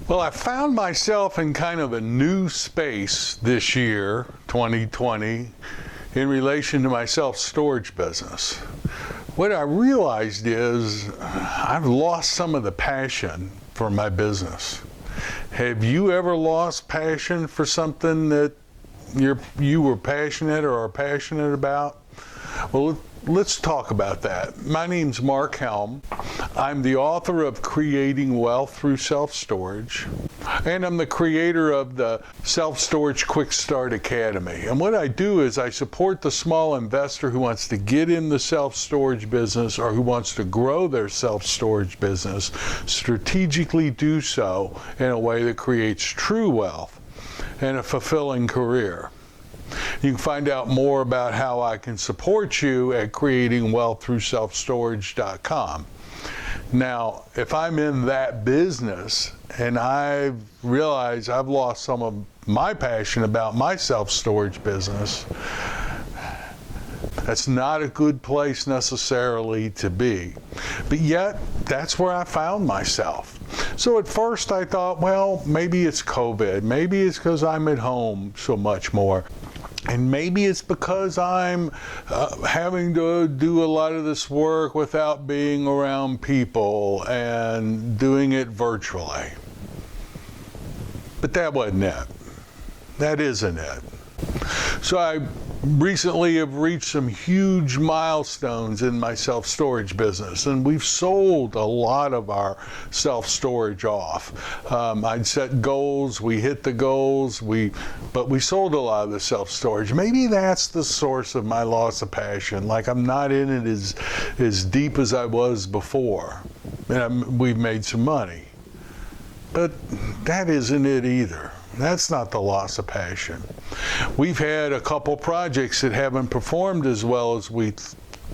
Well, I found myself in kind of a new space this year, 2020, in relation to my self-storage business. What I realized is I've lost some of the passion for my business. Have you ever lost passion for something that you were passionate or are passionate about? Well, let's talk about that. My name's Mark Helm. I'm the author of Creating Wealth Through Self-Storage, and I'm the creator of the Self-Storage Quick Start Academy. And what I do is I support the small investor who wants to get in the self-storage business or who wants to grow their self-storage business, strategically do so in a way that creates true wealth and a fulfilling career. You can find out more about how I can support you at creatingwealththroughselfstorage.com. Now, if I'm in that business and I realize I've lost some of my passion about my self-storage business, that's not a good place necessarily to be. But yet, that's where I found myself. So at first I thought, well, maybe it's COVID. Maybe it's because I'm at home so much more. And maybe it's because I'm having to do a lot of this work without being around people and doing it virtually. But that wasn't it. That isn't it. So I recently have reached some huge milestones in my self-storage business, and we've sold a lot of our self-storage off. I'd set goals, we hit the goals, but we sold a lot of the self-storage. Maybe that's the source of my loss of passion, like I'm not in it as deep as I was before. And we've made some money. But that isn't it either. That's not the loss of passion. We've had a couple projects that haven't performed as well as we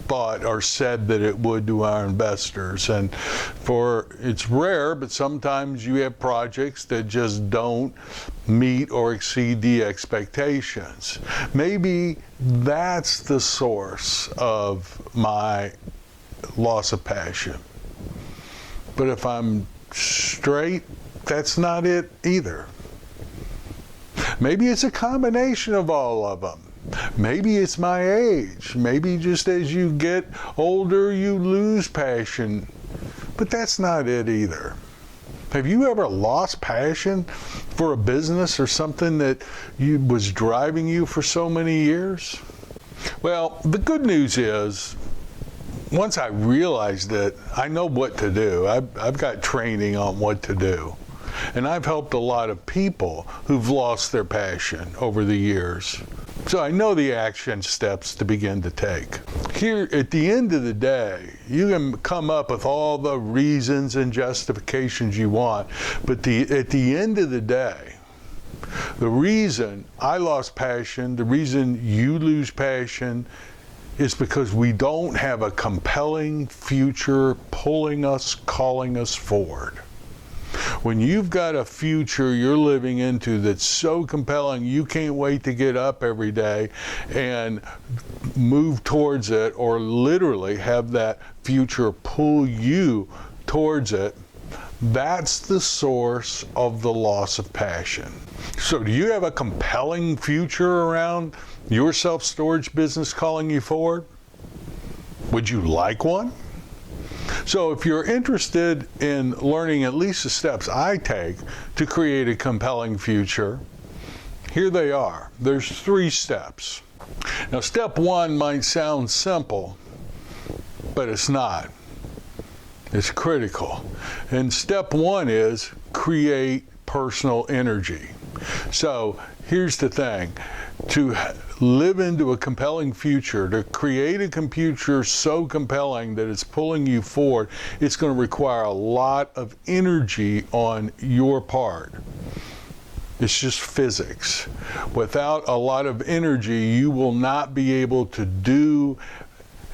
thought or said that it would to our investors. And it's rare, but sometimes you have projects that just don't meet or exceed the expectations. Maybe that's the source of my loss of passion. But if I'm straight, that's not it either. Maybe it's a combination of all of them. Maybe it's my age. Maybe just as you get older, you lose passion. But that's not it either. Have you ever lost passion for a business or something that was driving you for so many years? Well, the good news is, once I realized it, I know what to do. I've got training on what to do. And I've helped a lot of people who've lost their passion over the years. So I know the action steps to begin to take. Here, at the end of the day, you can come up with all the reasons and justifications you want, but at the end of the day, the reason I lost passion, the reason you lose passion, is because we don't have a compelling future pulling us, calling us forward. When you've got a future you're living into that's so compelling you can't wait to get up every day and move towards it, or literally have that future pull you towards it, that's the source of the loss of passion. So do you have a compelling future around your self-storage business calling you forward? Would you like one? So if you're interested in learning at least the steps I take to create a compelling future, here they are. There's 3 steps. Now, step 1 might sound simple, but it's not. It's critical. And step 1 is create personal energy. So here's the thing. To live into a compelling future, to create a future so compelling that it's pulling you forward, it's going to require a lot of energy on your part. It's just physics. Without a lot of energy, you will not be able to do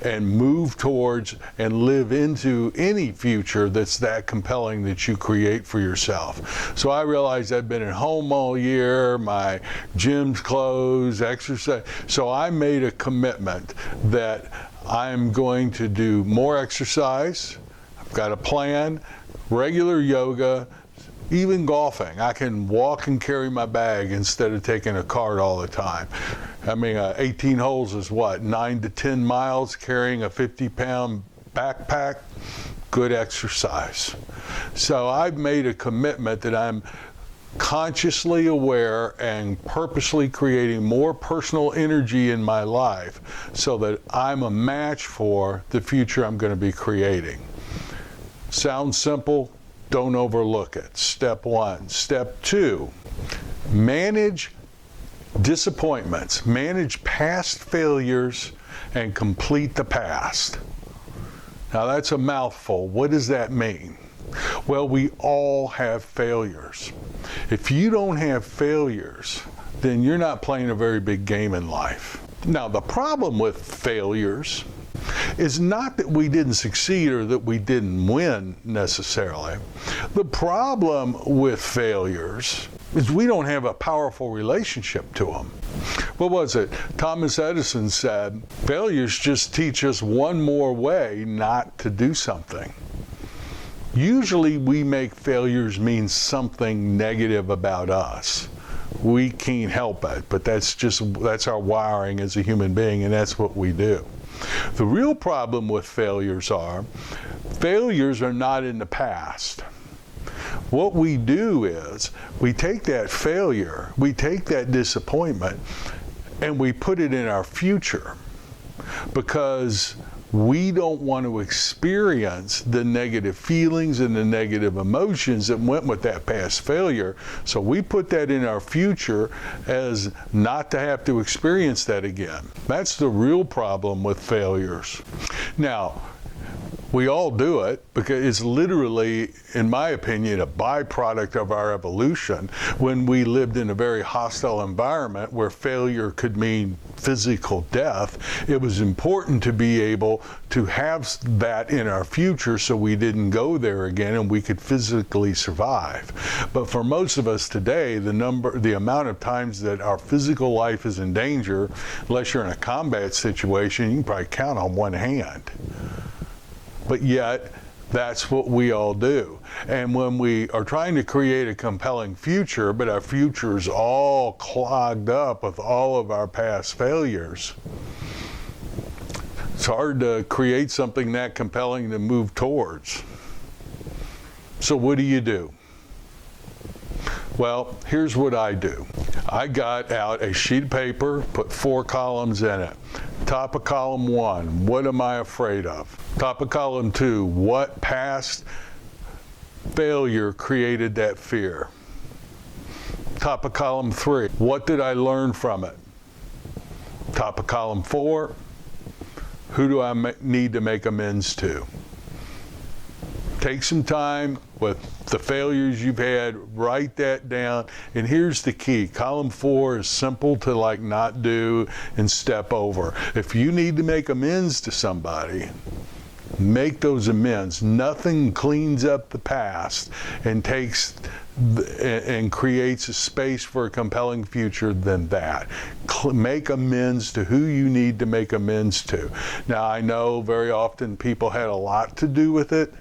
and move towards and live into any future that's that compelling that you create for yourself. So I realized I've been at home all year, my gym's closed, exercise. So I made a commitment that I'm going to do more exercise. I've got a plan, regular yoga, Even golfing, I can walk and carry my bag instead of taking a cart all the time. I mean, 18 holes is what, 9 to 10 miles carrying a 50-pound backpack? Good exercise. So I've made a commitment that I'm consciously aware and purposely creating more personal energy in my life so that I'm a match for the future I'm going to be creating. Sounds simple, don't overlook it. Step one. Step two, manage disappointments, manage past failures, and complete the past. Now that's a mouthful. What does that mean? Well, we all have failures. If you don't have failures, then you're not playing a very big game in life. Now, the problem with failures is not that we didn't succeed or that we didn't win necessarily. The problem with failures is we don't have a powerful relationship to them. What was it? Thomas Edison said, failures just teach us one more way not to do something. Usually we make failures mean something negative about us. We can't help it, but that's our wiring as a human being, and that's what we do. The real problem with failures are not in the past. What we do is we take that failure, we take that disappointment, and we put it in our future because we don't want to experience the negative feelings and the negative emotions that went with that past failure. So we put that in our future as not to have to experience that again. That's the real problem with failures. Now, we all do it because it's literally, in my opinion, a byproduct of our evolution. When we lived in a very hostile environment where failure could mean physical death, it was important to be able to have that in our future so we didn't go there again and we could physically survive. But for most of us today, the amount of times that our physical life is in danger, unless you're in a combat situation, you can probably count on one hand. But yet, that's what we all do. And when we are trying to create a compelling future, but our future is all clogged up with all of our past failures, it's hard to create something that compelling to move towards. So what do? Well, here's what I do. I got out a sheet of paper, put 4 columns in it. Top of column 1, what am I afraid of? Top of column 2, what past failure created that fear? Top of column 3, what did I learn from it? Top of column 4, who do I need to make amends to? Take some time with the failures you've had, write that down, and here's the key. Column 4 is simple to not do and step over. If you need to make amends to somebody, make those amends. Nothing cleans up the past and creates a space for a compelling future than that. Make amends to who you need to make amends to. Now, I know very often people had a lot to do with it,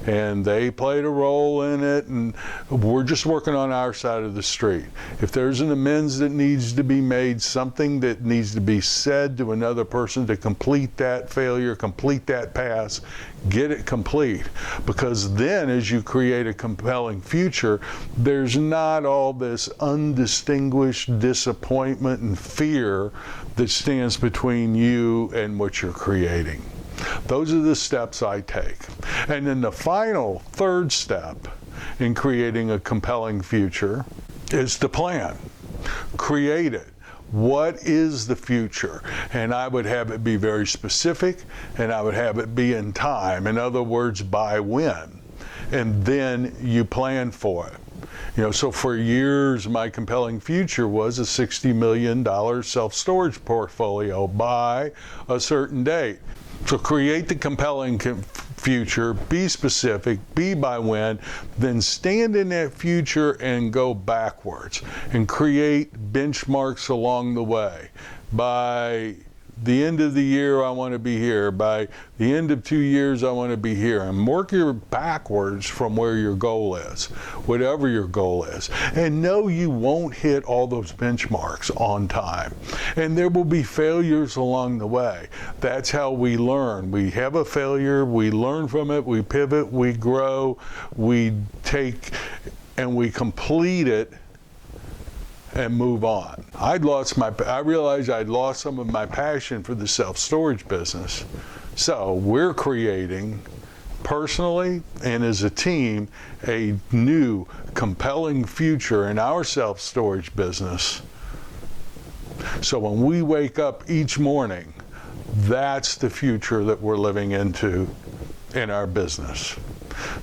and they played a role in it, and we're just working on our side of the street. If there's an amends that needs to be made, something that needs to be said to another person to complete that failure, complete that past, get it complete. Because then as you create a compelling future, there's not all this undistinguished disappointment and fear that stands between you and what you're creating. Those are the steps I take. And then the final, third step in creating a compelling future is to plan. Create it. What is the future? And I would have it be very specific, and I would have it be in time. In other words, by when. And then you plan for it. So for years, my compelling future was a $60 million self-storage portfolio by a certain date. So create the compelling future, be specific, be by when, then stand in that future and go backwards and create benchmarks along the way. By the end of the year, I want to be here. By the end of 2 years, I want to be here. And work your backwards from where your goal is, whatever your goal is. And know you won't hit all those benchmarks on time. And there will be failures along the way. That's how we learn. We have a failure, we learn from it, we pivot, we grow, we take and we complete it and move on. I realized I'd lost some of my passion for the self-storage business. So we're creating, personally and as a team, a new, compelling future in our self-storage business. So when we wake up each morning, that's the future that we're living into in our business.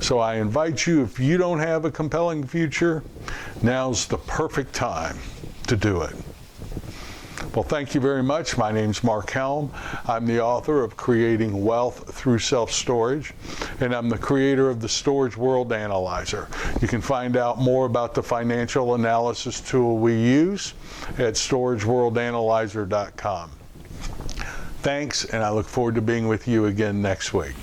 So I invite you, if you don't have a compelling future, now's the perfect time to do it. Well, thank you very much. My name's Mark Helm. I'm the author of Creating Wealth Through Self-Storage, and I'm the creator of the Storage World Analyzer. You can find out more about the financial analysis tool we use at storageworldanalyzer.com. Thanks, and I look forward to being with you again next week.